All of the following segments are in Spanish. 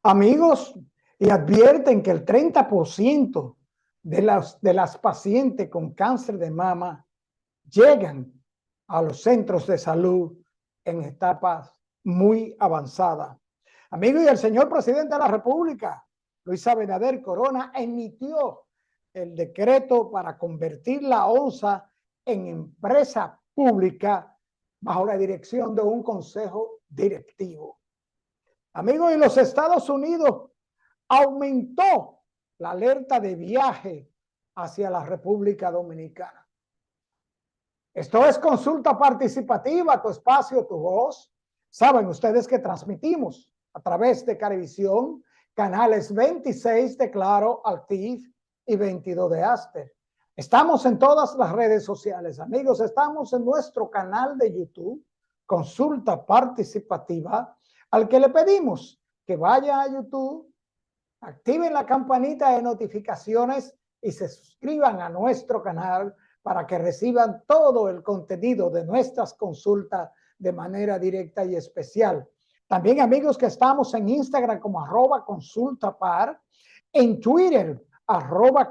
Amigos, y advierten que el 30% de las pacientes con cáncer de mama llegan a los centros de salud en etapas muy avanzadas. Amigos, y el señor presidente de la República, Luis Abinader Corona, emitió el decreto para convertir la ONSA en empresa pública bajo la dirección de un consejo directivo. Amigos, en los Estados Unidos aumentó la alerta de viaje hacia la República Dominicana. Esto es Consulta Participativa, tu espacio, tu voz. Saben ustedes que transmitimos a través de Carevisión, canales 26 de Claro, Altif y 22 de Aster. Estamos en todas las redes sociales, amigos. Estamos en nuestro canal de YouTube, Consulta Participativa, al que le pedimos que vaya a YouTube, activen la campanita de notificaciones y se suscriban a nuestro canal para que reciban todo el contenido de nuestras consultas de manera directa y especial. También, amigos, que estamos en Instagram como @consultapar, en Twitter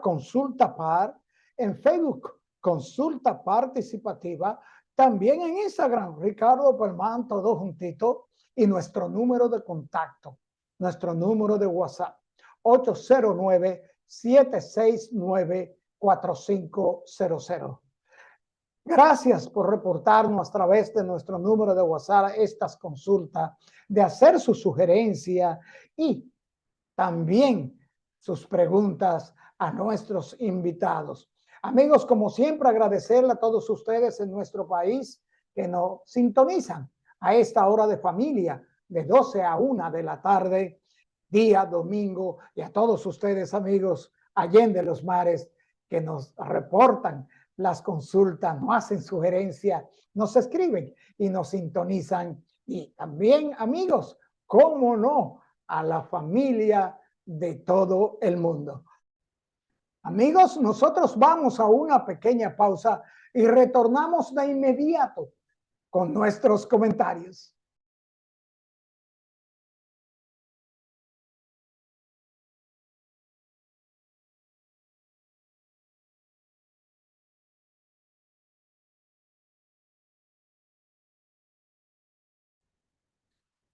@consultapar, en Facebook Consulta Participativa, también en Instagram Ricardo Perman, todo juntito, y nuestro número de contacto, nuestro número de WhatsApp, 809-769-4500. Gracias por reportarnos a través de nuestro número de WhatsApp estas consultas, de hacer su sugerencia y también sus preguntas a nuestros invitados. Amigos, como siempre, agradecerle a todos ustedes en nuestro país que nos sintonizan a esta hora de familia, de 12 a 1 de la tarde, día domingo, y a todos ustedes, amigos, allende los mares, que nos reportan las consultas, nos hacen sugerencias, nos escriben y nos sintonizan. Y también, amigos, cómo no, a la familia de todo el mundo. Amigos, nosotros vamos a una pequeña pausa y retornamos de inmediato con nuestros comentarios.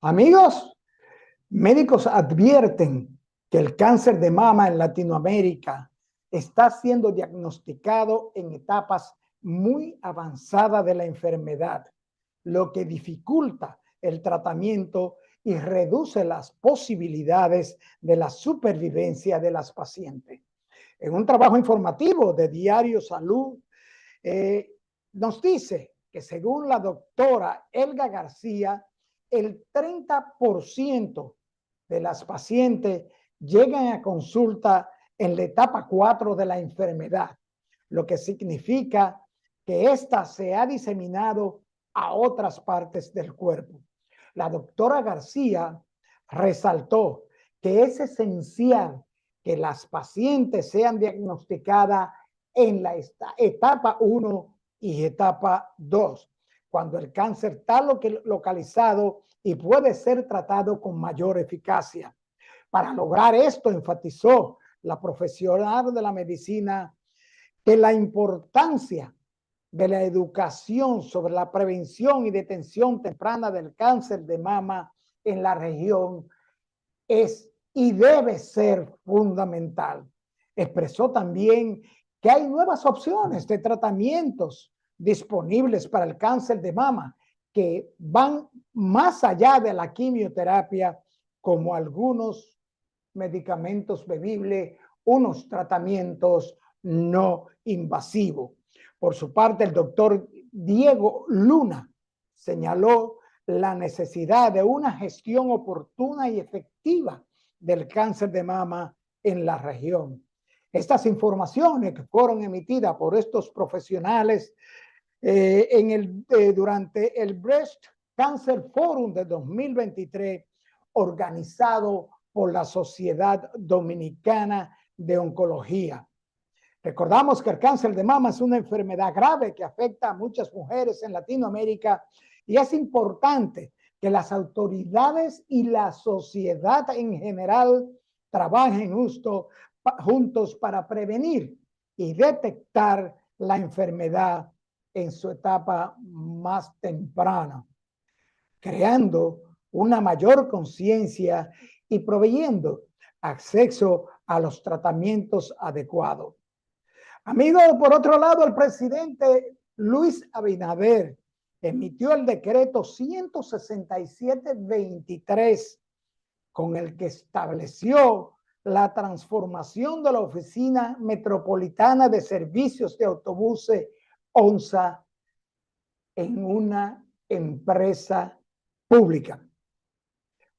Amigos, médicos advierten que el cáncer de mama en Latinoamérica está siendo diagnosticado en etapas muy avanzadas de la enfermedad, lo que dificulta el tratamiento y reduce las posibilidades de la supervivencia de las pacientes. En un trabajo informativo de Diario Salud, nos dice que según la doctora Elga García, el 30% de las pacientes llegan a consulta en la etapa 4 de la enfermedad, lo que significa que ésta se ha diseminado a otras partes del cuerpo. La doctora García resaltó que es esencial que las pacientes sean diagnosticadas en la etapa 1 y etapa 2, cuando el cáncer está localizado y puede ser tratado con mayor eficacia. Para lograr esto, enfatizó la profesional de la medicina que la importancia de la educación sobre la prevención y detención temprana del cáncer de mama en la región es y debe ser fundamental. Expresó también que hay nuevas opciones de tratamientos disponibles para el cáncer de mama que van más allá de la quimioterapia, como algunos medicamentos bebibles, unos tratamientos no invasivos. Por su parte, el doctor Diego Luna señaló la necesidad de una gestión oportuna y efectiva del cáncer de mama en la región. Estas informaciones que fueron emitidas por estos profesionales durante el Breast Cancer Forum de 2023, organizado por la Sociedad Dominicana de Oncología. Recordamos que el cáncer de mama es una enfermedad grave que afecta a muchas mujeres en Latinoamérica y es importante que las autoridades y la sociedad en general trabajen juntos para prevenir y detectar la enfermedad en su etapa más temprana, creando una mayor conciencia y proveyendo acceso a los tratamientos adecuados. Amigos, por otro lado, el presidente Luis Abinader emitió el decreto 167-23 con el que estableció la transformación de la Oficina Metropolitana de Servicios de Autobuses ONSA en una empresa pública,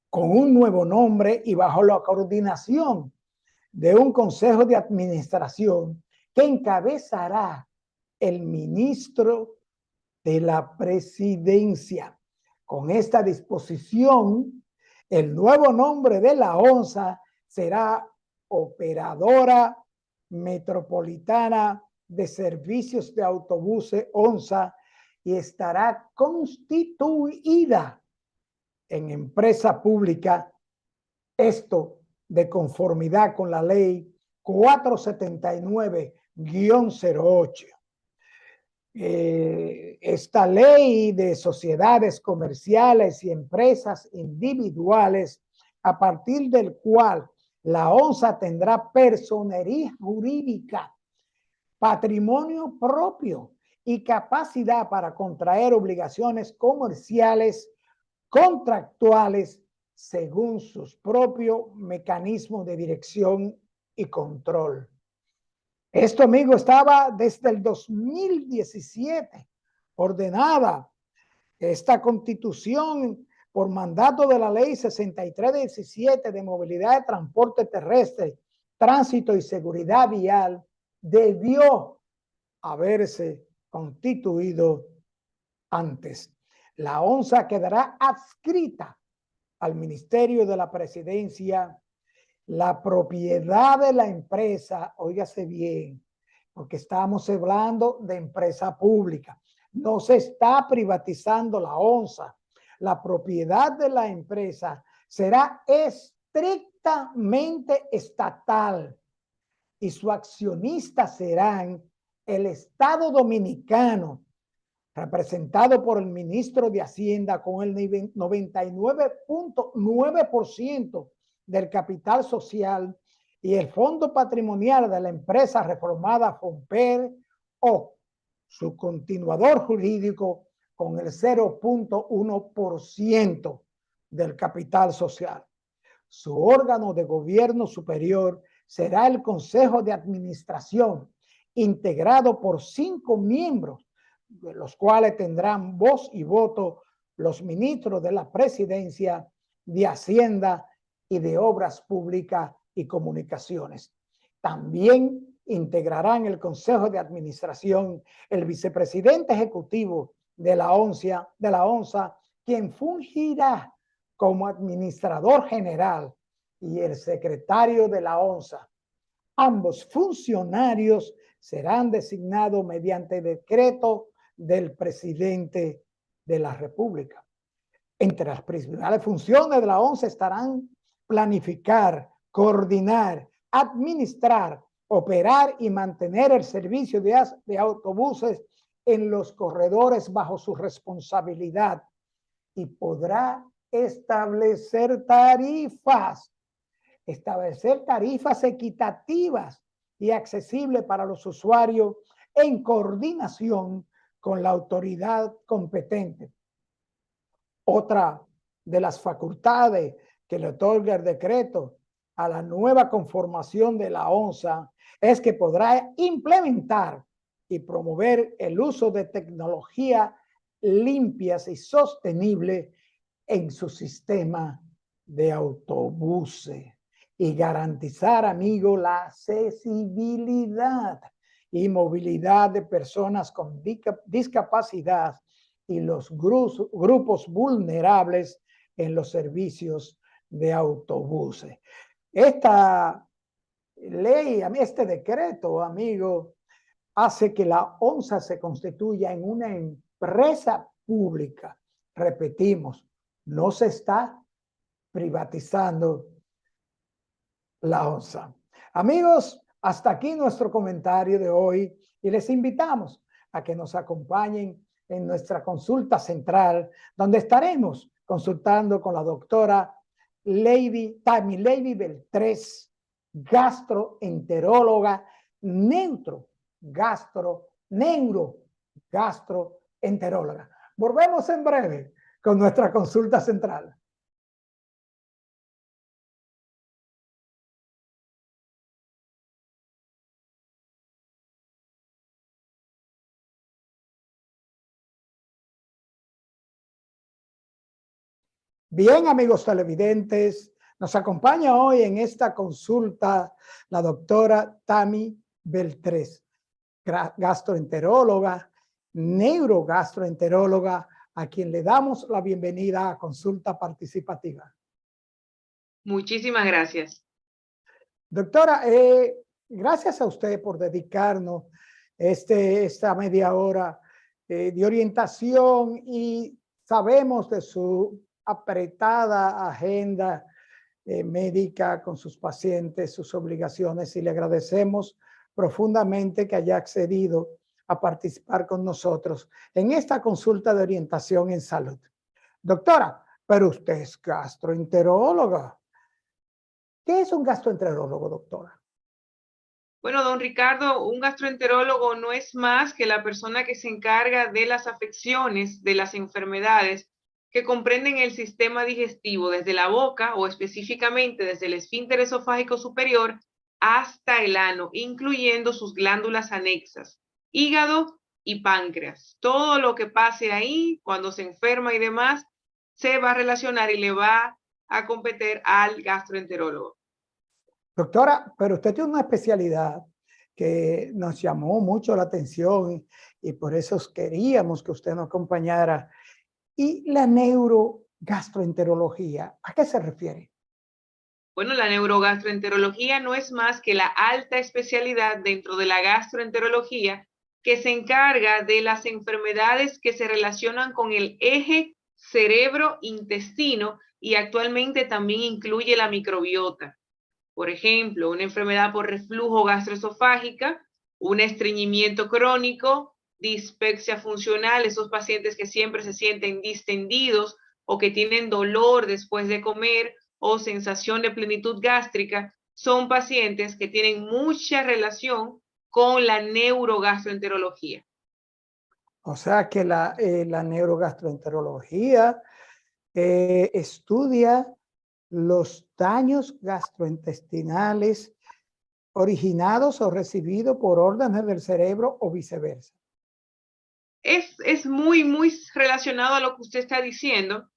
con un nuevo nombre y bajo la coordinación de un consejo de administración que encabezará el ministro de la presidencia. Con esta disposición, el nuevo nombre de la ONSA será Operadora Metropolitana de Servicios de Autobuses ONSA y estará constituida en empresa pública, esto de conformidad con la ley 479-08. Esta ley de sociedades comerciales y empresas individuales, a partir del cual la ONSA tendrá personería jurídica, patrimonio propio y capacidad para contraer obligaciones comerciales, contractuales, según sus propios mecanismos de dirección y control. Esto, amigo, estaba desde el 2017 ordenada esta constitución por mandato de la ley 6317 de movilidad de transporte terrestre, tránsito y seguridad vial, debió haberse constituido antes. La ONSA quedará adscrita al Ministerio de la Presidencia. La propiedad de la empresa, óigase bien, porque estamos hablando de empresa pública. No se está privatizando la ONSA. La propiedad de la empresa será estrictamente estatal y su accionista serán el Estado Dominicano, representado por el ministro de Hacienda con el 99.9% del capital social y el fondo patrimonial de la empresa reformada FOMPER o su continuador jurídico con el 0.1% del capital social. Su órgano de gobierno superior será el Consejo de Administración, integrado por 5 miembros, de los cuales tendrán voz y voto los ministros de la Presidencia, de Hacienda y de Obras Públicas y Comunicaciones. También integrarán el Consejo de Administración el vicepresidente ejecutivo de la ONSA, quien fungirá como administrador general, y el secretario de la ONSA. Ambos funcionarios serán designados mediante decreto del presidente de la República. Entre las principales funciones de la ONSA estarán planificar, coordinar, administrar, operar y mantener el servicio de autobuses en los corredores bajo su responsabilidad, y podrá establecer tarifas equitativas y accesibles para los usuarios en coordinación con la autoridad competente. Otra de las facultades que le otorga el decreto a la nueva conformación de la ONSA es que podrá implementar y promover el uso de tecnología limpias y sostenibles en su sistema de autobuses y garantizar, amigo, la accesibilidad y movilidad de personas con discapacidad y los grupos vulnerables en los servicios de autobuses. Esta ley, este decreto, amigo, hace que la ONSA se constituya en una empresa pública. Repetimos, No se está privatizando la ONSA. Amigos, hasta aquí nuestro comentario de hoy y les invitamos a que nos acompañen en nuestra consulta central, donde estaremos consultando con la doctora Tammy Levy Beltrés, gastroenteróloga, neurogastroenteróloga. Volvemos en breve con nuestra consulta central. Bien, amigos televidentes, nos acompaña hoy en esta consulta la doctora Tammy Beltrés, gastroenteróloga, neurogastroenteróloga, a quien le damos la bienvenida a Consulta Participativa. Muchísimas gracias. Doctora, gracias a usted por dedicarnos esta media hora de orientación, y sabemos de su apretada agenda médica con sus pacientes, sus obligaciones, y le agradecemos profundamente que haya accedido a participar con nosotros en esta consulta de orientación en salud. Doctora, pero usted es gastroenteróloga. ¿Qué es un gastroenterólogo, doctora? Bueno, don Ricardo, un gastroenterólogo no es más que la persona que se encarga de las afecciones, de las enfermedades que comprenden el sistema digestivo desde la boca o específicamente desde el esfínter esofágico superior hasta el ano, incluyendo sus glándulas anexas, hígado y páncreas. Todo lo que pase ahí, cuando se enferma y demás, se va a relacionar y le va a competir al gastroenterólogo. Doctora, pero usted tiene una especialidad que nos llamó mucho la atención y por eso queríamos que usted nos acompañara. ¿Y la neurogastroenterología? ¿A qué se refiere? Bueno, la neurogastroenterología no es más que la alta especialidad dentro de la gastroenterología que se encarga de las enfermedades que se relacionan con el eje cerebro-intestino y actualmente también incluye la microbiota. Por ejemplo, una enfermedad por reflujo gastroesofágica, un estreñimiento crónico, dispepsia funcional, esos pacientes que siempre se sienten distendidos o que tienen dolor después de comer o sensación de plenitud gástrica, son pacientes que tienen mucha relación con la neurogastroenterología. O sea que la neurogastroenterología estudia los daños gastrointestinales originados o recibidos por órdenes del cerebro o viceversa. Es muy relacionado a lo que usted está diciendo,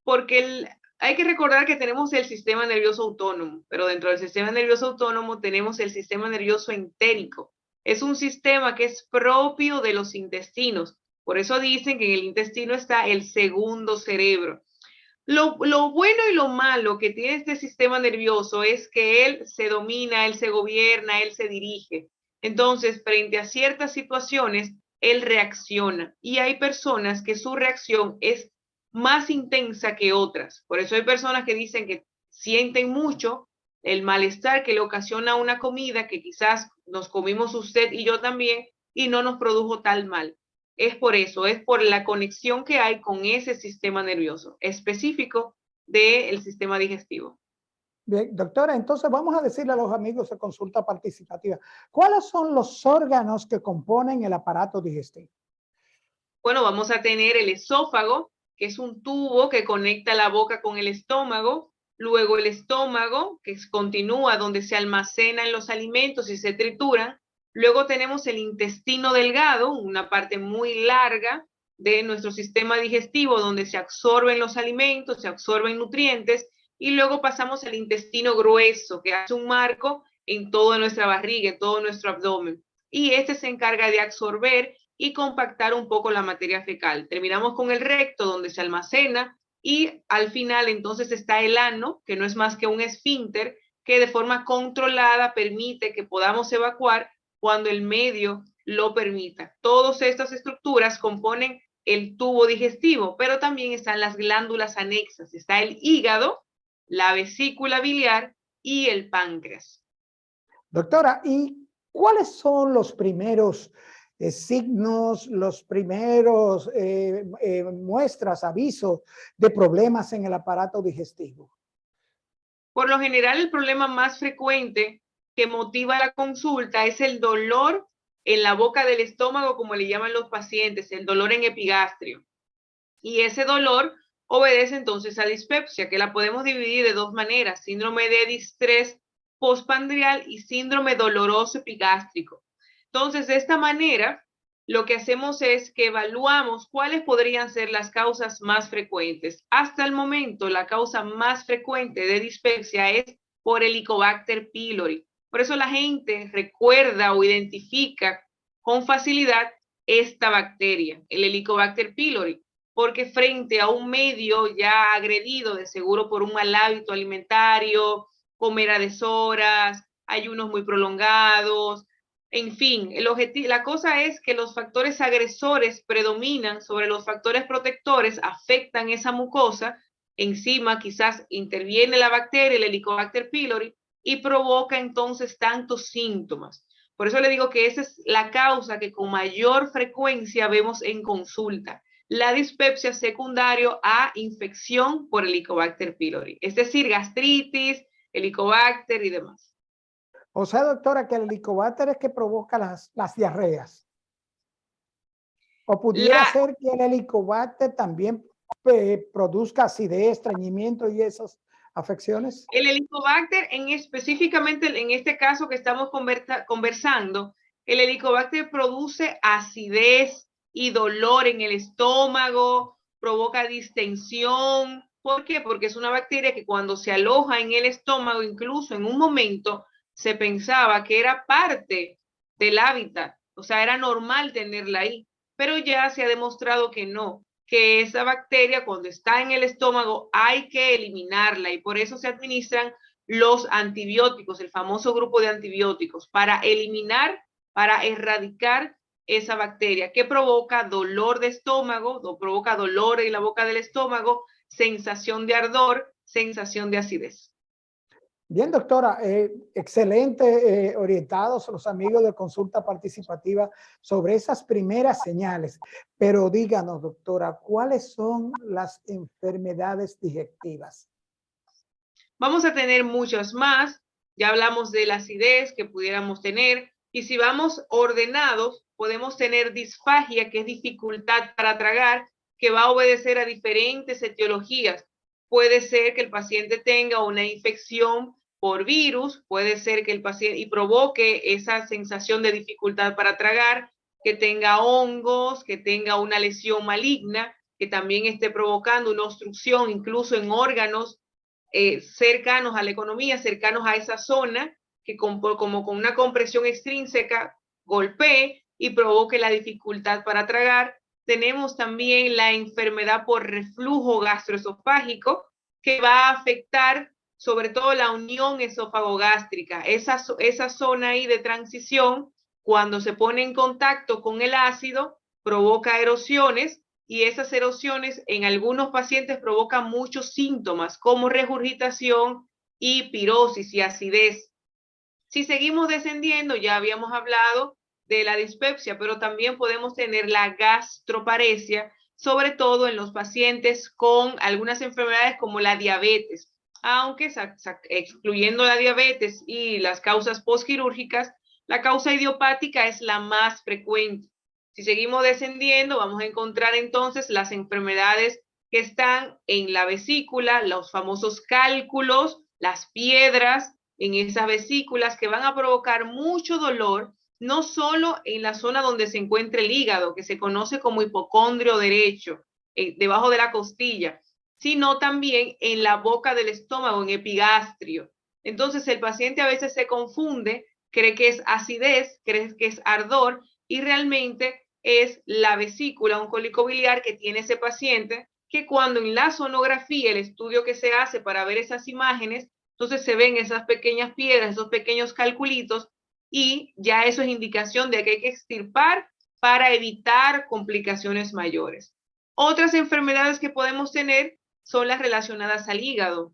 porque hay que recordar que tenemos el sistema nervioso autónomo, pero dentro del sistema nervioso autónomo tenemos el sistema nervioso entérico. Es un sistema que es propio de los intestinos. Por eso dicen que en el intestino está el segundo cerebro. Lo bueno y lo malo que tiene este sistema nervioso es que él se domina, él se gobierna, él se dirige. Entonces, frente a ciertas situaciones, él reacciona. Y hay personas que su reacción es más intensa que otras. Por eso hay personas que dicen que sienten mucho el malestar que le ocasiona una comida que quizás nos comimos usted y yo también y no nos produjo tal mal. Es por eso, es por la conexión que hay con ese sistema nervioso específico del sistema digestivo. Bien, doctora, entonces vamos a decirle a los amigos de Consulta Participativa, ¿cuáles son los órganos que componen el aparato digestivo? Bueno, vamos a tener el esófago, que es un tubo que conecta la boca con el estómago, luego el estómago, que continúa donde se almacenan los alimentos y se trituran. Luego tenemos el intestino delgado, una parte muy larga de nuestro sistema digestivo donde se absorben los alimentos, se absorben nutrientes, y luego pasamos al intestino grueso, que hace un marco en toda nuestra barriga, en todo nuestro abdomen. Y este se encarga de absorber y compactar un poco la materia fecal. Terminamos con el recto, donde se almacena, y al final entonces está el ano, que no es más que un esfínter que de forma controlada permite que podamos evacuar cuando el medio lo permita. Todas estas estructuras componen el tubo digestivo, pero también están las glándulas anexas. Está el hígado, la vesícula biliar y el páncreas. Doctora, ¿y cuáles son los primeros signos, los primeros muestras, avisos de problemas en el aparato digestivo? Por lo general, el problema más frecuente que motiva la consulta es el dolor en la boca del estómago, como le llaman los pacientes, el dolor en epigastrio. Y ese dolor obedece entonces a dispepsia, que la podemos dividir de dos maneras: síndrome de distrés postprandial y síndrome doloroso epigástrico. Entonces, de esta manera, lo que hacemos es que evaluamos cuáles podrían ser las causas más frecuentes. Hasta el momento, la causa más frecuente de dispepsia es por Helicobacter pylori. Por eso la gente recuerda o identifica con facilidad esta bacteria, el Helicobacter pylori, porque frente a un medio ya agredido de seguro por un mal hábito alimentario, comer a deshoras, ayunos muy prolongados, en fin, la cosa es que los factores agresores predominan sobre los factores protectores, afectan esa mucosa, encima quizás interviene la bacteria, el Helicobacter pylori, y provoca entonces tantos síntomas. Por eso le digo que esa es la causa que con mayor frecuencia vemos en consulta: la dispepsia secundario a infección por Helicobacter pylori, es decir, gastritis, Helicobacter y demás. O sea, doctora, que el helicobacter es que provoca las diarreas. O pudiera ser que el helicobacter también produzca acidez, estreñimiento y esas afecciones. El Helicobacter, específicamente en este caso que estamos conversando, el Helicobacter produce acidez y dolor en el estómago, provoca distensión. ¿Por qué? Porque es una bacteria que cuando se aloja en el estómago, incluso en un momento se pensaba que era parte del hábitat, o sea, era normal tenerla ahí, pero ya se ha demostrado que no, que esa bacteria cuando está en el estómago hay que eliminarla, y por eso se administran los antibióticos, el famoso grupo de antibióticos, para eliminar, para erradicar esa bacteria que provoca dolor de estómago, provoca dolor en la boca del estómago, sensación de ardor, sensación de acidez. Bien, doctora, excelente orientados los amigos de Consulta Participativa sobre esas primeras señales. Pero díganos, doctora, ¿cuáles son las enfermedades digestivas? Vamos a tener muchas más. Ya hablamos de la acidez que pudiéramos tener. Y si vamos ordenados, podemos tener disfagia, que es dificultad para tragar, que va a obedecer a diferentes etiologías. Puede ser que el paciente tenga una infección por virus, puede ser que el paciente y provoque esa sensación de dificultad para tragar, que tenga hongos, que tenga una lesión maligna, que también esté provocando una obstrucción incluso en órganos cercanos a la economía, cercanos a esa zona, que como con una compresión extrínseca golpee y provoque la dificultad para tragar. Tenemos también la enfermedad por reflujo gastroesofágico, que va a afectar sobre todo la unión esófago-gástrica, esa zona ahí de transición. Cuando se pone en contacto con el ácido, provoca erosiones, y esas erosiones en algunos pacientes provocan muchos síntomas como regurgitación y pirosis y acidez. Si seguimos descendiendo, ya habíamos hablado de la dispepsia, pero también podemos tener la gastroparesia, sobre todo en los pacientes con algunas enfermedades como la diabetes, aunque excluyendo la diabetes y las causas postquirúrgicas, la causa idiopática es la más frecuente. Si seguimos descendiendo, vamos a encontrar entonces las enfermedades que están en la vesícula, los famosos cálculos, las piedras en esas vesículas, que van a provocar mucho dolor, no solo en la zona donde se encuentra el hígado, que se conoce como hipocondrio derecho, debajo de la costilla, sino también en la boca del estómago, en epigastrio. Entonces el paciente a veces se confunde, cree que es acidez, cree que es ardor, y realmente es la vesícula oncolicobiliar que tiene ese paciente, que cuando en la sonografía, el estudio que se hace para ver esas imágenes, entonces se ven esas pequeñas piedras, esos pequeños calculitos, y ya eso es indicación de que hay que extirpar para evitar complicaciones mayores. Otras enfermedades que podemos tener son las relacionadas al hígado.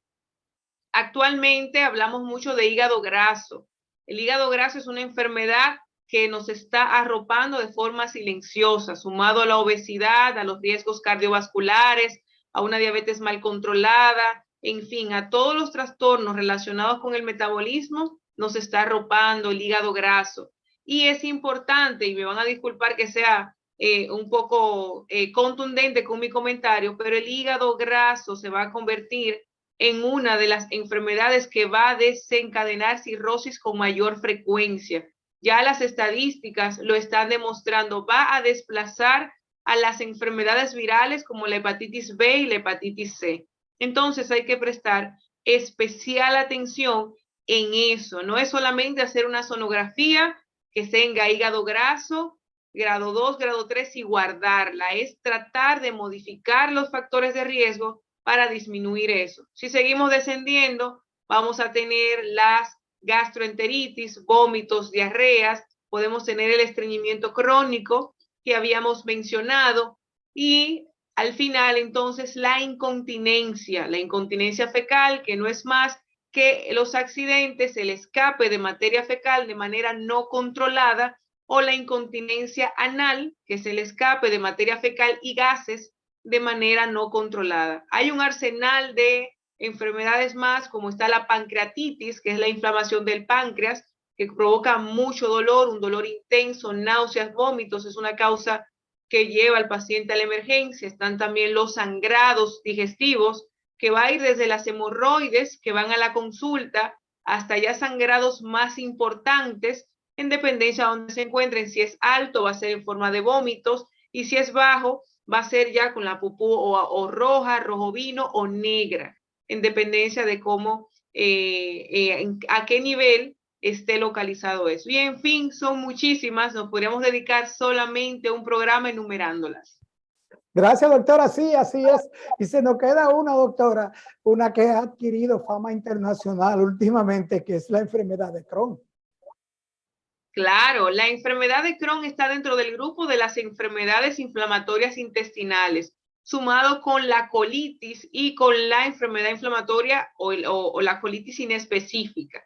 Actualmente hablamos mucho de hígado graso. El hígado graso es una enfermedad que nos está arropando de forma silenciosa, sumado a la obesidad, a los riesgos cardiovasculares, a una diabetes mal controlada, en fin, a todos los trastornos relacionados con el metabolismo, nos está arropando el hígado graso. Y es importante, y me van a disculpar que sea un poco contundente con mi comentario, pero el hígado graso se va a convertir en una de las enfermedades que va a desencadenar cirrosis con mayor frecuencia. Ya las estadísticas lo están demostrando, va a desplazar a las enfermedades virales como la hepatitis B y la hepatitis C. Entonces hay que prestar especial atención en eso. No es solamente hacer una sonografía que tenga hígado graso, grado 2, grado 3 y guardarla. Es tratar de modificar los factores de riesgo para disminuir eso. Si seguimos descendiendo, vamos a tener las gastroenteritis, vómitos, diarreas, podemos tener el estreñimiento crónico que habíamos mencionado y al final entonces la incontinencia fecal, que no es más que los accidentes, el escape de materia fecal de manera no controlada, o la incontinencia anal, que es el escape de materia fecal y gases de manera no controlada. Hay un arsenal de enfermedades más, como está la pancreatitis, que es la inflamación del páncreas, que provoca mucho dolor, un dolor intenso, náuseas, vómitos, es una causa que lleva al paciente a la emergencia. Están también los sangrados digestivos, que va a ir desde las hemorroides, que van a la consulta, hasta ya sangrados más importantes, en dependencia de donde se encuentren. Si es alto, va a ser en forma de vómitos, y si es bajo, va a ser ya con la pupú o roja, rojo vino o negra, en dependencia de cómo, a qué nivel esté localizado eso. Y en fin, son muchísimas, nos podríamos dedicar solamente a un programa enumerándolas. Gracias, doctora. Sí, así es. Y se nos queda una, doctora, una que ha adquirido fama internacional últimamente, que es la enfermedad de Crohn. Claro, la enfermedad de Crohn está dentro del grupo de las enfermedades inflamatorias intestinales, sumado con la colitis y con la enfermedad inflamatoria o la colitis inespecífica.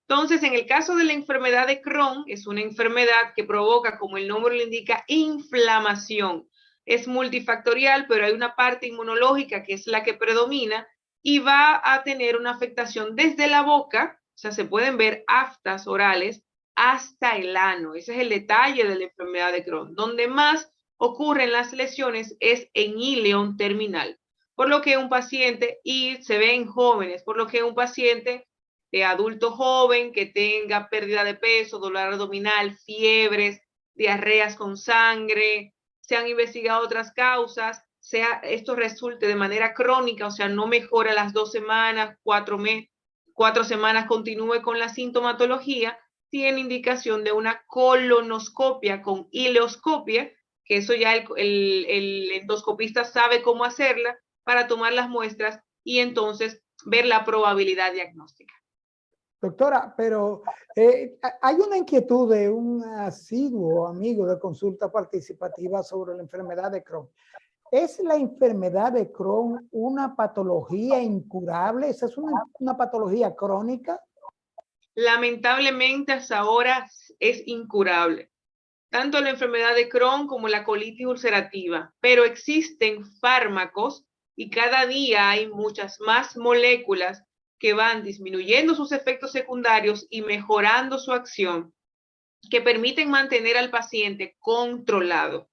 Entonces, en el caso de la enfermedad de Crohn, es una enfermedad que provoca, como el nombre lo indica, inflamación. Es multifactorial, pero hay una parte inmunológica que es la que predomina y va a tener una afectación desde la boca, o sea, se pueden ver aftas orales, hasta el ano. Ese es el detalle de la enfermedad de Crohn. Donde más ocurren las lesiones es en íleon terminal, por lo que un paciente, y se ve en jóvenes, por lo que un paciente de adulto joven que tenga pérdida de peso, dolor abdominal, fiebres, diarreas con sangre, se han investigado otras causas, esto resulte de manera crónica, o sea, no mejora las 2 semanas, 4 semanas, continúe con la sintomatología, tiene indicación de una colonoscopia con ileoscopia, que eso ya el endoscopista sabe cómo hacerla para tomar las muestras y entonces ver la probabilidad diagnóstica. Doctora, pero hay una inquietud de un asiduo amigo de consulta participativa sobre la enfermedad de Crohn. ¿Es la enfermedad de Crohn una patología incurable? ¿Es una patología crónica? Lamentablemente hasta ahora es incurable, tanto la enfermedad de Crohn como la colitis ulcerativa, pero existen fármacos y cada día hay muchas más moléculas que van disminuyendo sus efectos secundarios y mejorando su acción, que permiten mantener al paciente controlado.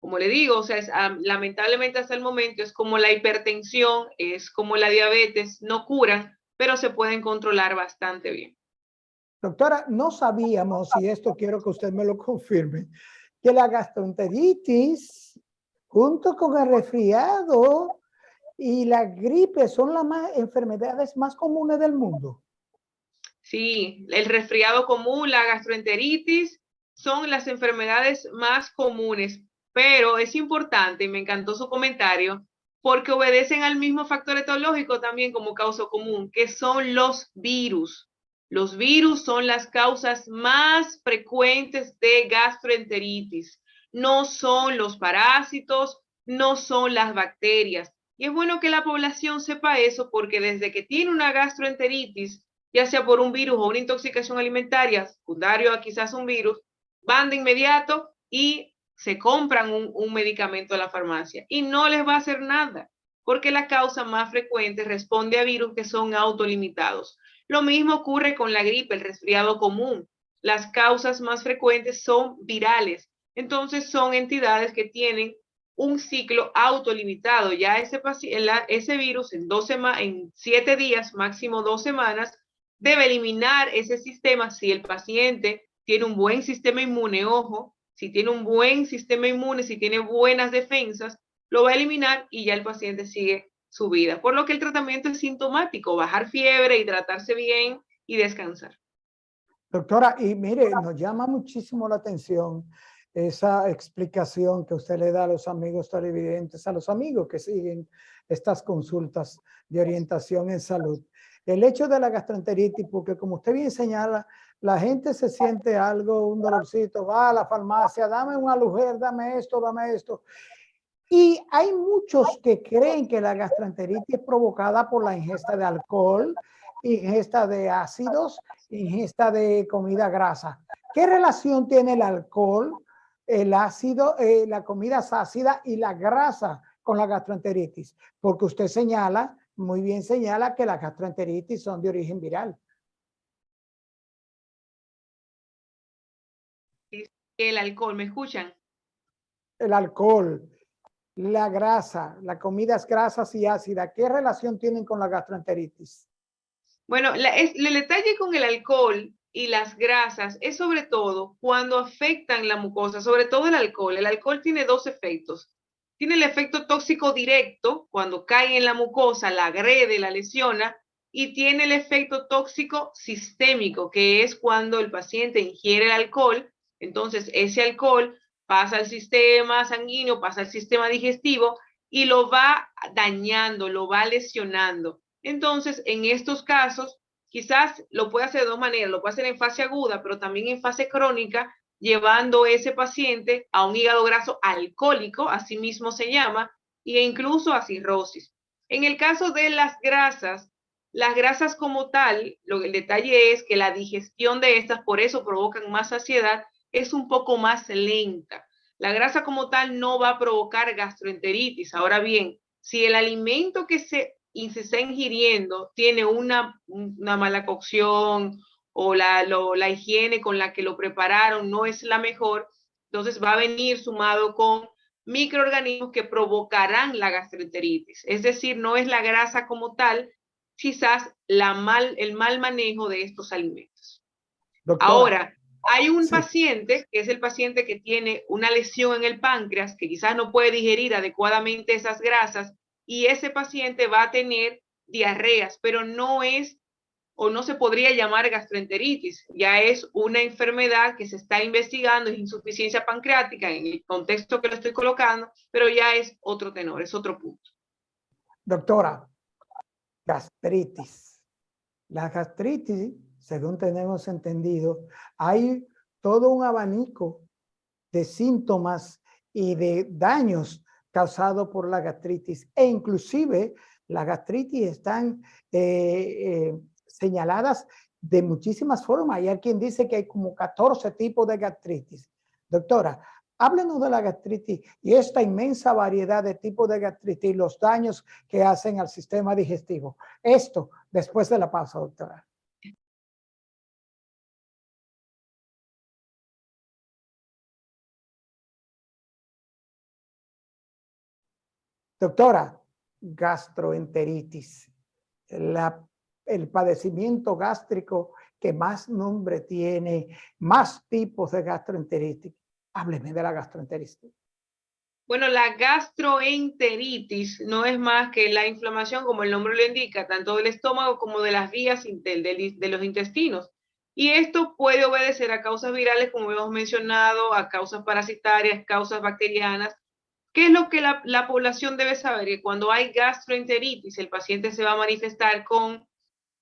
Como le digo, o sea, lamentablemente hasta el momento es como la hipertensión, es como la diabetes, no curan, pero se pueden controlar bastante bien. Doctora, no sabíamos, y esto quiero que usted me lo confirme, que la gastroenteritis, junto con el resfriado y la gripe, son las enfermedades más comunes del mundo. Sí, el resfriado común, la gastroenteritis, son las enfermedades más comunes, pero es importante, y me encantó su comentario, porque obedecen al mismo factor etiológico también como causa común, que son los virus. Los virus son las causas más frecuentes de gastroenteritis. No son los parásitos, no son las bacterias. Y es bueno que la población sepa eso porque desde que tiene una gastroenteritis, ya sea por un virus o una intoxicación alimentaria, secundario a quizás un virus, van de inmediato y se compran un medicamento a la farmacia y no les va a hacer nada porque la causa más frecuente responde a virus que son autolimitados. Lo mismo ocurre con la gripe, el resfriado común. Las causas más frecuentes son virales. Entonces son entidades que tienen un ciclo autolimitado. Ya ese virus en 7 días, máximo 2 semanas, debe eliminar ese sistema si el paciente tiene un buen sistema inmune, ojo, si tiene un buen sistema inmune, si tiene buenas defensas, lo va a eliminar y ya el paciente sigue su vida. Por lo que el tratamiento es sintomático, bajar fiebre, hidratarse bien y descansar. Doctora, y mire, nos llama muchísimo la atención esa explicación que usted le da a los amigos televidentes, a los amigos que siguen estas consultas de orientación en salud. El hecho de la gastroenteritis, porque como usted bien señala, la gente se siente algo, un dolorcito, va a la farmacia, dame un Alujer, dame esto, dame esto. Y hay muchos que creen que la gastroenteritis es provocada por la ingesta de alcohol, ingesta de ácidos, ingesta de comida grasa. ¿Qué relación tiene el alcohol, el ácido, la comida ácida y la grasa con la gastroenteritis? Porque usted señala, muy bien señala, que las gastroenteritis son de origen viral. El alcohol, ¿me escuchan? El alcohol, la grasa, las comidas grasas y ácidas, ¿qué relación tienen con la gastroenteritis? Bueno, el detalle con el alcohol y las grasas es sobre todo cuando afectan la mucosa, sobre todo el alcohol. El alcohol tiene dos efectos. Tiene el efecto tóxico directo, cuando cae en la mucosa, la agrede, la lesiona, y tiene el efecto tóxico sistémico, que es cuando el paciente ingiere el alcohol, entonces ese alcohol pasa al sistema sanguíneo, pasa al sistema digestivo y lo va dañando, lo va lesionando. Entonces, en estos casos, quizás lo puede hacer de dos maneras, lo puede hacer en fase aguda, pero también en fase crónica, llevando ese paciente a un hígado graso alcohólico, así mismo se llama, e incluso a cirrosis. En el caso de las grasas como tal, el detalle es que la digestión de estas, por eso provocan más saciedad, es un poco más lenta. La grasa como tal no va a provocar gastroenteritis. Ahora bien, si el alimento que se está ingiriendo tiene una mala cocción o la higiene con la que lo prepararon no es la mejor, entonces va a venir sumado con microorganismos que provocarán la gastroenteritis. Es decir, no es la grasa como tal, quizás el mal manejo de estos alimentos. Doctora, ahora, hay un sí. paciente, que es el paciente que tiene una lesión en el páncreas, que quizás no puede digerir adecuadamente esas grasas, y ese paciente va a tener diarreas, pero no es o no se podría llamar gastroenteritis, ya es una enfermedad que se está investigando, es insuficiencia pancreática en el contexto que lo estoy colocando, pero ya es otro tenor, es otro punto. Doctora, gastritis. La gastritis, según tenemos entendido, hay todo un abanico de síntomas y de daños causados por la gastritis, e inclusive la gastritis están señaladas de muchísimas formas. Hay quien dice que hay como 14 tipos de gastritis. Doctora, háblenos de la gastritis y esta inmensa variedad de tipos de gastritis y los daños que hacen al sistema digestivo. Esto después de la pausa, doctora. Doctora, gastroenteritis, el padecimiento gástrico que más nombre tiene, más tipos de gastroenteritis. Hábleme de la gastroenteritis. Bueno, la gastroenteritis no es más que la inflamación, como el nombre lo indica, tanto del estómago como de las vías de los intestinos. Y esto puede obedecer a causas virales, como hemos mencionado, a causas parasitarias, causas bacterianas. ¿Qué es lo que la población debe saber? Que cuando hay gastroenteritis, el paciente se va a manifestar con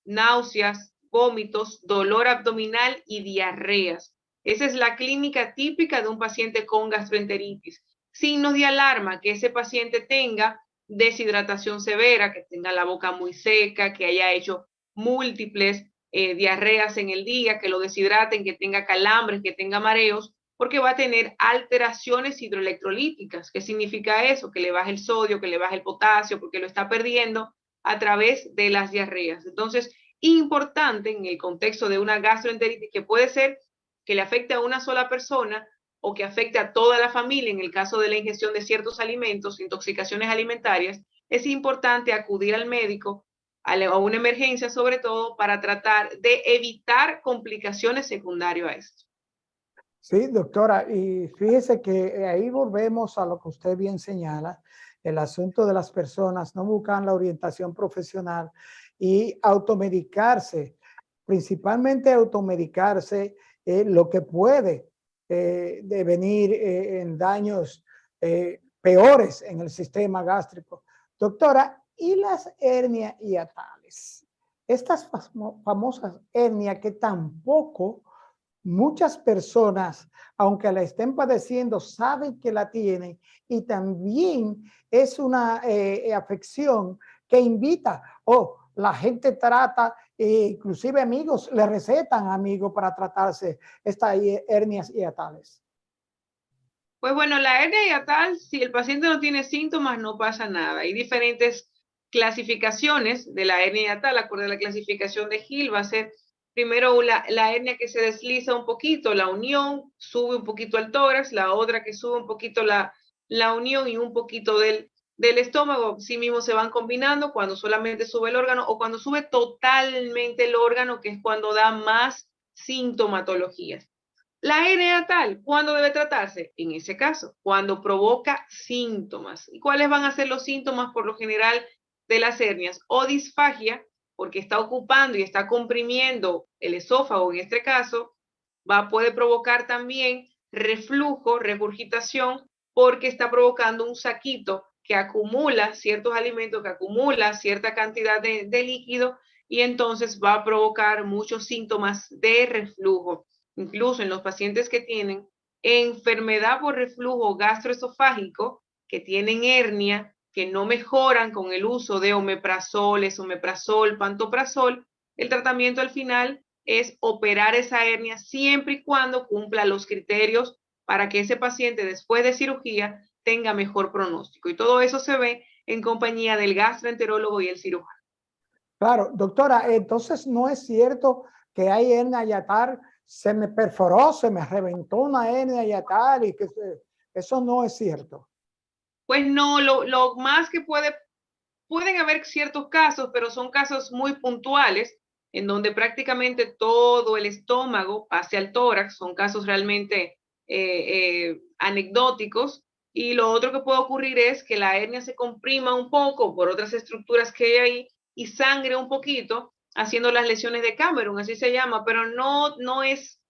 náuseas, vómitos, dolor abdominal y diarreas. Esa es la clínica típica de un paciente con gastroenteritis. signos de alarma que ese paciente tenga deshidratación severa, que tenga la boca muy seca, que haya hecho múltiples diarreas en el día, que lo deshidraten, que tenga calambres, que tenga mareos, porque va a tener alteraciones hidroelectrolíticas. ¿Qué significa eso? Que le baje el sodio, que le baje el potasio, porque lo está perdiendo a través de las diarreas. Entonces, importante en el contexto de una gastroenteritis, que puede ser que le afecte a una sola persona o que afecte a toda la familia en el caso de la ingestión de ciertos alimentos, intoxicaciones alimentarias, es importante acudir al médico a una emergencia, sobre todo para tratar de evitar complicaciones secundarias a esto. Sí, doctora, y fíjese que ahí volvemos a lo que usted bien señala, el asunto de las personas no buscan la orientación profesional y automedicarse, principalmente automedicarse, lo que puede devenir en daños peores en el sistema gástrico. Doctora, ¿y las hernias hiatales? Estas famosas hernias que tampoco muchas personas, aunque la estén padeciendo, saben que la tienen y también es una afección que invita la gente trata, inclusive amigos, le recetan a amigos para tratarse estas hernias hiatales. Pues bueno, la hernia hiatal, si el paciente no tiene síntomas, no pasa nada. Hay diferentes clasificaciones de la hernia hiatal, acorde a la clasificación de Hill, va a ser primero la hernia que se desliza un poquito, la unión, sube un poquito al tórax, la otra que sube un poquito la unión y un poquito del estómago, sí mismo se van combinando cuando solamente sube el órgano o cuando sube totalmente el órgano, que es cuando da más sintomatologías. La hernia tal, ¿cuándo debe tratarse? En ese caso, cuando provoca síntomas. ¿Y cuáles van a ser los síntomas por lo general de las hernias? O disfagia, porque está ocupando y está comprimiendo el esófago en este caso, puede provocar también reflujo, regurgitación, porque está provocando un saquito que acumula ciertos alimentos, que acumula cierta cantidad de líquido y entonces va a provocar muchos síntomas de reflujo. Incluso en los pacientes que tienen enfermedad por reflujo gastroesofágico, que tienen hernia, que no mejoran con el uso de omeprazol, esomeprazol, pantoprazol, el tratamiento al final es operar esa hernia siempre y cuando cumpla los criterios para que ese paciente después de cirugía tenga mejor pronóstico. Y todo eso se ve en compañía del gastroenterólogo y el cirujano. Claro, doctora, entonces no es cierto que hay hernia hiatal, se me perforó, se me reventó una hernia hiatal y que eso no es cierto. Pues no, lo más que pueden haber ciertos casos, pero son casos muy puntuales, en donde prácticamente todo el estómago pase al tórax, son casos realmente anecdóticos. Y lo otro que puede ocurrir es que la hernia se comprima un poco por otras estructuras que hay ahí y sangre un poquito, haciendo las lesiones de Cameron, así se llama, pero no es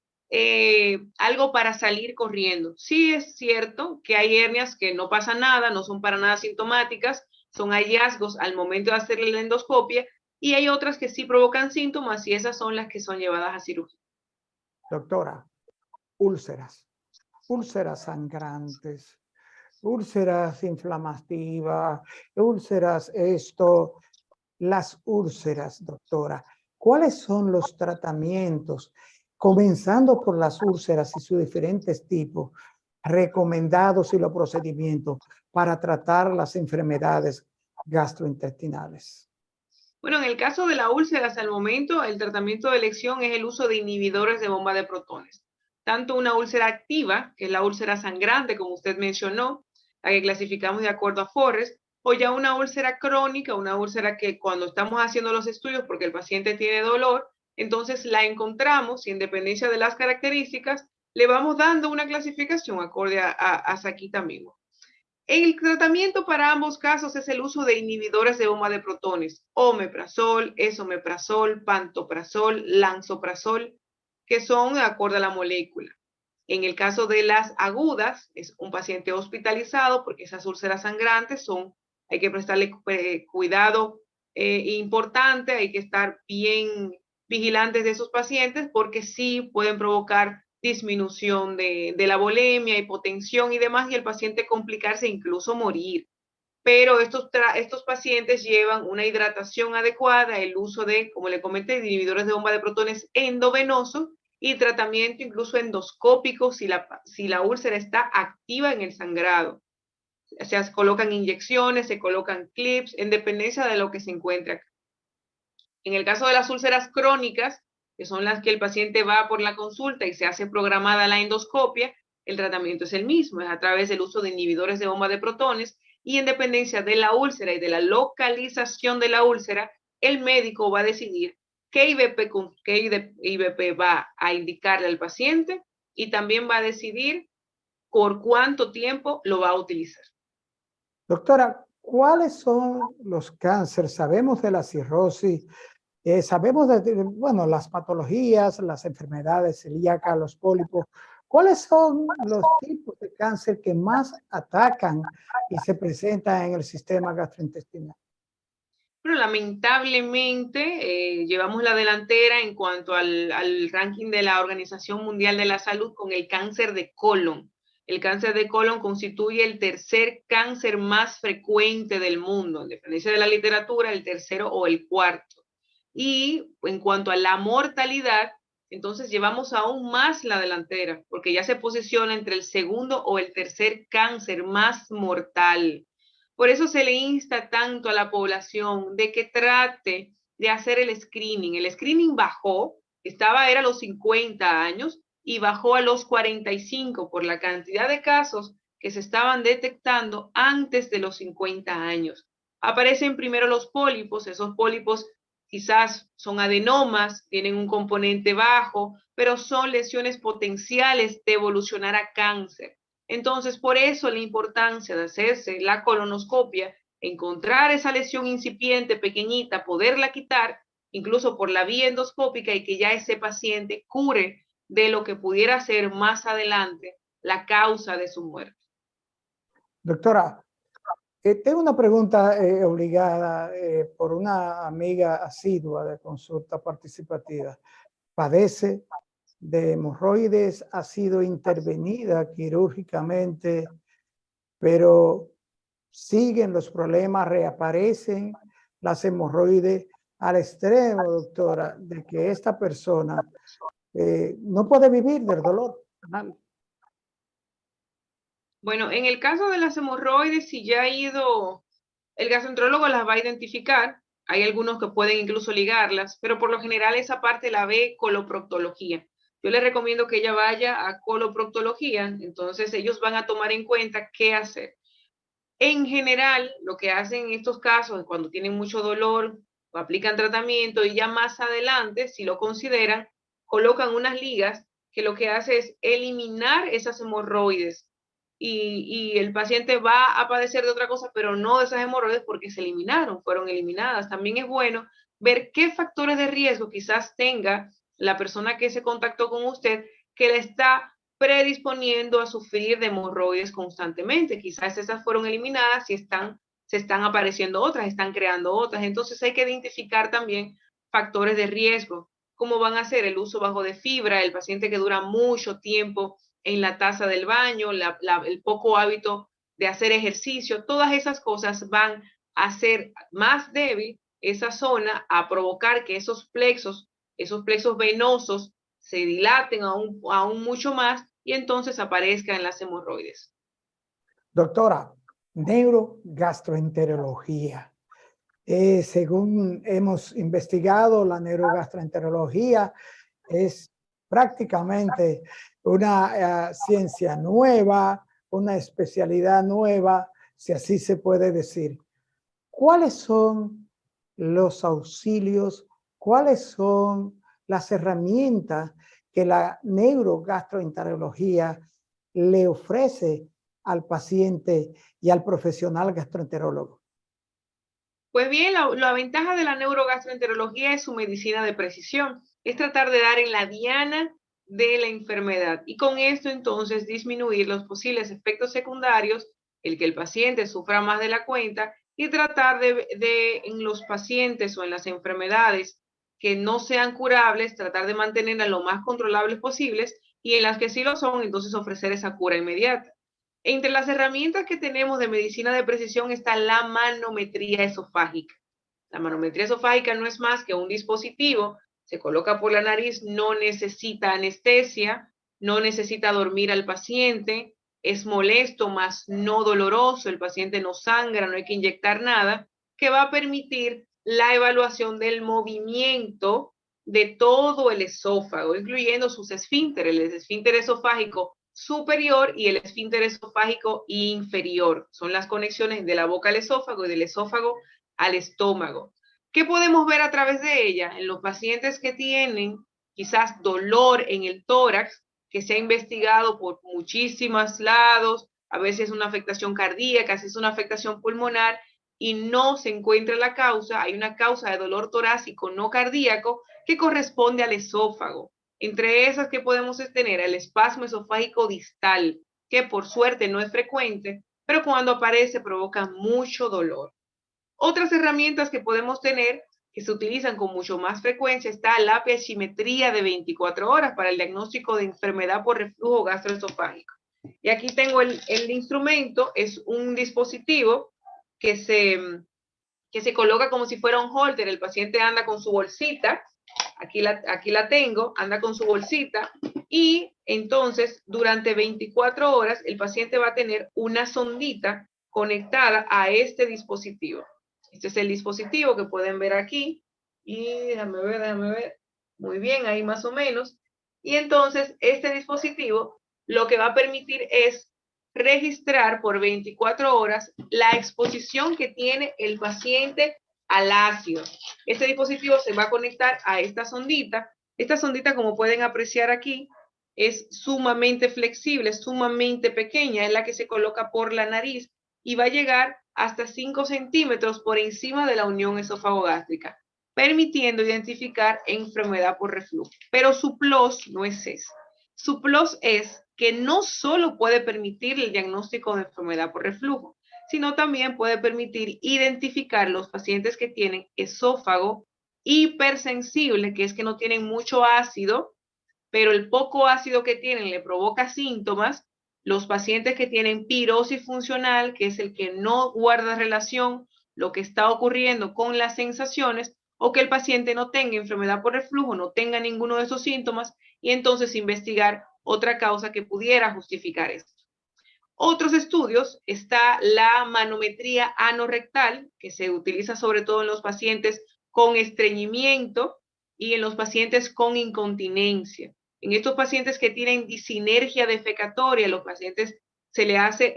algo para salir corriendo. Sí es cierto que hay hernias que no pasa nada, no son para nada sintomáticas, son hallazgos al momento de hacerle la endoscopia, y hay otras que sí provocan síntomas y esas son las que son llevadas a cirugía. Doctora, úlceras, úlceras sangrantes, úlceras inflamativas, úlceras las úlceras, doctora. ¿Cuáles son los tratamientos, comenzando por las úlceras y sus diferentes tipos, recomendados y los procedimientos para tratar las enfermedades gastrointestinales? Bueno, en el caso de la úlcera, hasta el momento, el tratamiento de elección es el uso de inhibidores de bomba de protones. Tanto una úlcera activa, que es la úlcera sangrante, como usted mencionó, la que clasificamos de acuerdo a Forrest, o ya una úlcera crónica, una úlcera que cuando estamos haciendo los estudios, porque el paciente tiene dolor, entonces la encontramos y en dependencia de las características, le vamos dando una clasificación acorde a Saquita mismo. El tratamiento para ambos casos es el uso de inhibidores de bomba de protones, omeprazol, esomeprazol, pantoprazol, lansoprazol, que son acorde a la molécula. En el caso de las agudas, es un paciente hospitalizado porque esas úlceras sangrantes hay que prestarle cuidado importante, hay que estar bien vigilantes de esos pacientes porque sí pueden provocar disminución de la volemia, hipotensión y demás, y el paciente complicarse e incluso morir. Pero estos pacientes llevan una hidratación adecuada, el uso de, como le comenté, inhibidores de bomba de protones endovenosos y tratamiento incluso endoscópico si la úlcera está activa en el sangrado. Se colocan inyecciones, se colocan clips, en dependencia de lo que se encuentre acá. En el caso de las úlceras crónicas, que son las que el paciente va por la consulta y se hace programada la endoscopia, el tratamiento es el mismo, es a través del uso de inhibidores de bomba de protones y en dependencia de la úlcera y de la localización de la úlcera, el médico va a decidir qué IVP va a indicarle al paciente y también va a decidir por cuánto tiempo lo va a utilizar. Doctora, ¿cuáles son los cánceres? Sabemos de la cirrosis, sabemos bueno, las patologías, las enfermedades celíacas, los pólipos. ¿Cuáles son los tipos de cáncer que más atacan y se presentan en el sistema gastrointestinal? Pero lamentablemente llevamos la delantera en cuanto al ranking de la Organización Mundial de la Salud con el cáncer de colon. El cáncer de colon constituye el tercer cáncer más frecuente del mundo, en dependencia de la literatura, el tercero o el cuarto. Y en cuanto a la mortalidad, entonces llevamos aún más la delantera, porque ya se posiciona entre el segundo o el tercer cáncer más mortal. Por eso se le insta tanto a la población de que trate de hacer el screening. El screening bajó, era a los 50 años y bajó a los 45 por la cantidad de casos que se estaban detectando antes de los 50 años. Aparecen primero los pólipos, esos pólipos quizás son adenomas, tienen un componente bajo, pero son lesiones potenciales de evolucionar a cáncer. Entonces, por eso la importancia de hacerse la colonoscopia, encontrar esa lesión incipiente, pequeñita, poderla quitar, incluso por la vía endoscópica, y que ya ese paciente cure de lo que pudiera ser más adelante la causa de su muerte. Doctora, tengo una pregunta obligada por una amiga asidua de consulta participativa. Padece de hemorroides, ha sido intervenida quirúrgicamente, pero siguen los problemas, reaparecen las hemorroides al extremo, doctora, de que esta persona no puede vivir del dolor. Bueno, en el caso de las hemorroides, si ya ha ido, el gastroenterólogo las va a identificar. Hay algunos que pueden incluso ligarlas, pero por lo general esa parte la ve coloproctología. Yo le recomiendo que ella vaya a coloproctología, entonces ellos van a tomar en cuenta qué hacer. En general, lo que hacen en estos casos, cuando tienen mucho dolor, aplican tratamiento y ya más adelante, si lo consideran, colocan unas ligas que lo que hace es eliminar esas hemorroides y el paciente va a padecer de otra cosa, pero no de esas hemorroides porque se eliminaron, fueron eliminadas. También es bueno ver qué factores de riesgo quizás tenga la persona que se contactó con usted que le está predisponiendo a sufrir de hemorroides constantemente. Quizás esas fueron eliminadas y se están apareciendo otras, están creando otras. Entonces hay que identificar también factores de riesgo. ¿Cómo van a ser el uso bajo de fibra, el paciente que dura mucho tiempo en la taza del baño, el poco hábito de hacer ejercicio? Todas esas cosas van a hacer más débil esa zona, a provocar que esos plexos venosos se dilaten aún mucho más y entonces aparezcan las hemorroides. Doctora, neurogastroenterología. Según hemos investigado, la neurogastroenterología es prácticamente una ciencia nueva, una especialidad nueva, si así se puede decir. ¿Cuáles son los auxilios? ¿Cuáles son las herramientas que la neurogastroenterología le ofrece al paciente y al profesional gastroenterólogo? Pues bien, la ventaja de la neurogastroenterología es su medicina de precisión. Es tratar de dar en la diana de la enfermedad y con esto entonces disminuir los posibles efectos secundarios, el que el paciente sufra más de la cuenta y tratar de en los pacientes o en las enfermedades que no sean curables, tratar de mantenerlas lo más controlables posibles y en las que sí lo son, entonces ofrecer esa cura inmediata. Entre las herramientas que tenemos de medicina de precisión está la manometría esofágica. La manometría esofágica no es más que un dispositivo, se coloca por la nariz, no necesita anestesia, no necesita dormir al paciente, es molesto, más no doloroso, el paciente no sangra, no hay que inyectar nada, que va a permitir la evaluación del movimiento de todo el esófago, incluyendo sus esfínteres, el esfínter esofágico superior y el esfínter esofágico inferior. Son las conexiones de la boca al esófago y del esófago al estómago. ¿Qué podemos ver a través de ella? En los pacientes que tienen quizás dolor en el tórax, que se ha investigado por muchísimos lados, a veces es una afectación cardíaca, a veces es una afectación pulmonar, y no se encuentra la causa, hay una causa de dolor torácico no cardíaco que corresponde al esófago. Entre esas que podemos tener el espasmo esofágico distal, que por suerte no es frecuente, pero cuando aparece provoca mucho dolor. Otras herramientas que podemos tener que se utilizan con mucho más frecuencia está la piezometría de 24 horas para el diagnóstico de enfermedad por reflujo gastroesofágico. Y aquí tengo el instrumento, es un dispositivo que se coloca como si fuera un holter. El paciente anda con su bolsita, aquí la tengo, anda con su bolsita, y entonces durante 24 horas el paciente va a tener una sondita conectada a este dispositivo. Este es el dispositivo que pueden ver aquí, y déjame ver, muy bien, ahí más o menos. Y entonces este dispositivo lo que va a permitir es registrar por 24 horas la exposición que tiene el paciente al ácido. Este dispositivo se va a conectar a esta sondita. Esta sondita, como pueden apreciar aquí, es sumamente flexible, es sumamente pequeña, es la que se coloca por la nariz y va a llegar hasta 5 centímetros por encima de la unión esofagogástrica, permitiendo identificar enfermedad por reflujo. Pero su plus no es ese. Su plus es que no solo puede permitir el diagnóstico de enfermedad por reflujo, sino también puede permitir identificar los pacientes que tienen esófago hipersensible, que es que no tienen mucho ácido, pero el poco ácido que tienen le provoca síntomas. Los pacientes que tienen pirosis funcional, que es el que no guarda relación lo que está ocurriendo con las sensaciones, o que el paciente no tenga enfermedad por reflujo, no tenga ninguno de esos síntomas, y entonces investigar otra causa que pudiera justificar esto. Otros estudios está la manometría anorrectal, que se utiliza sobre todo en los pacientes con estreñimiento y en los pacientes con incontinencia. En estos pacientes que tienen disinergia defecatoria, los pacientes se le hace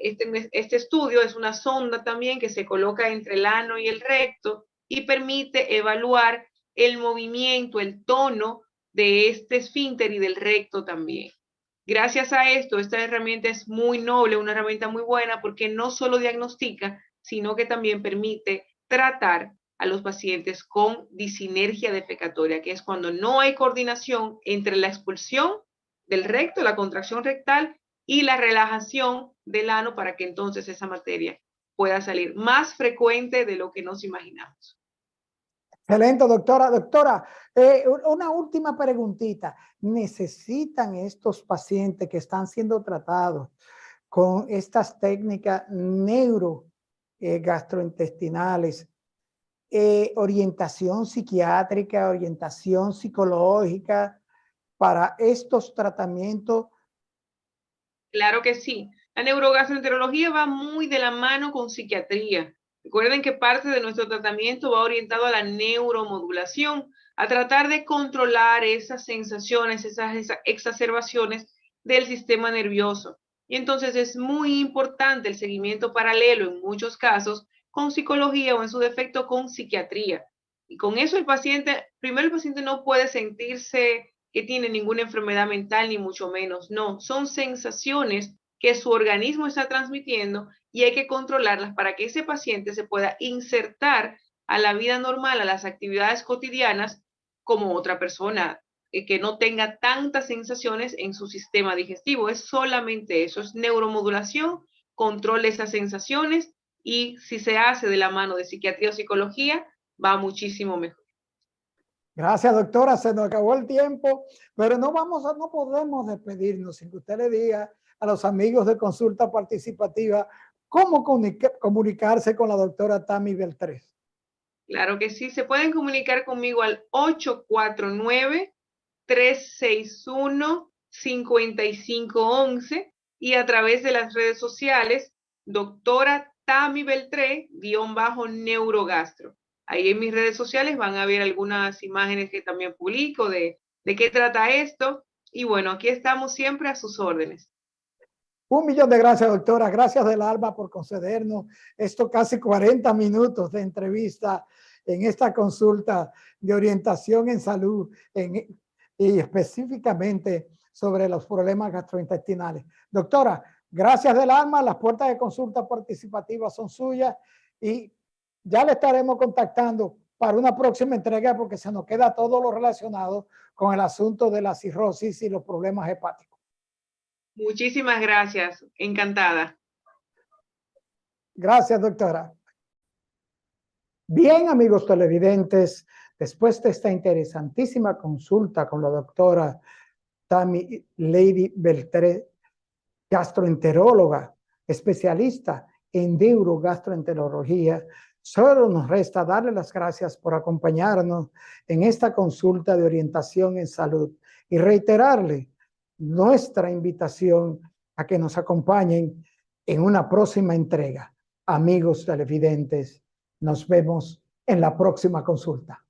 este estudio, es una sonda también que se coloca entre el ano y el recto y permite evaluar el movimiento, el tono de este esfínter y del recto también. Gracias a esto, esta herramienta es muy noble, una herramienta muy buena porque no solo diagnostica, sino que también permite tratar a los pacientes con disinergia defecatoria, que es cuando no hay coordinación entre la expulsión del recto, la contracción rectal y la relajación del ano para que entonces esa materia pueda salir más frecuente de lo que nos imaginamos. Excelente, doctora. Doctora, una última preguntita. ¿Necesitan estos pacientes que están siendo tratados con estas técnicas gastrointestinales, orientación psiquiátrica, orientación psicológica para estos tratamientos? Claro que sí. La neurogastroenterología va muy de la mano con psiquiatría. Recuerden que parte de nuestro tratamiento va orientado a la neuromodulación, a tratar de controlar esas sensaciones, esas exacerbaciones del sistema nervioso. Y entonces es muy importante el seguimiento paralelo en muchos casos con psicología o en su defecto con psiquiatría. Y con eso el paciente, primero el paciente no puede sentirse que tiene ninguna enfermedad mental, ni mucho menos. No, son sensaciones que su organismo está transmitiendo y hay que controlarlas para que ese paciente se pueda insertar a la vida normal, a las actividades cotidianas, como otra persona que no tenga tantas sensaciones en su sistema digestivo. Es solamente eso, es neuromodulación, control de esas sensaciones, y si se hace de la mano de psiquiatría o psicología, va muchísimo mejor. Gracias, doctora. Se nos acabó el tiempo, pero no podemos despedirnos sin que usted le diga a los amigos de Consulta Participativa cómo comunicarse con la doctora Tami Beltré. Claro que sí, se pueden comunicar conmigo al 849-361-5511 y a través de las redes sociales, doctora Tami Beltré, _neurogastro. Ahí en mis redes sociales van a ver algunas imágenes que también publico de qué trata esto. Y bueno, aquí estamos siempre a sus órdenes. 1.000.000 de gracias, doctora. Gracias del alma por concedernos estos casi 40 minutos de entrevista en esta consulta de orientación en salud y específicamente sobre los problemas gastrointestinales. Doctora, gracias del alma. Las puertas de consulta participativa son suyas y ya le estaremos contactando para una próxima entrega porque se nos queda todo lo relacionado con el asunto de la cirrosis y los problemas hepáticos. Muchísimas gracias. Encantada. Gracias, doctora. Bien, amigos televidentes, después de esta interesantísima consulta con la doctora Tami Lady Beltré, gastroenteróloga, especialista en neurogastroenterología, solo nos resta darle las gracias por acompañarnos en esta consulta de orientación en salud y reiterarle nuestra invitación a que nos acompañen en una próxima entrega. Amigos televidentes, nos vemos en la próxima consulta.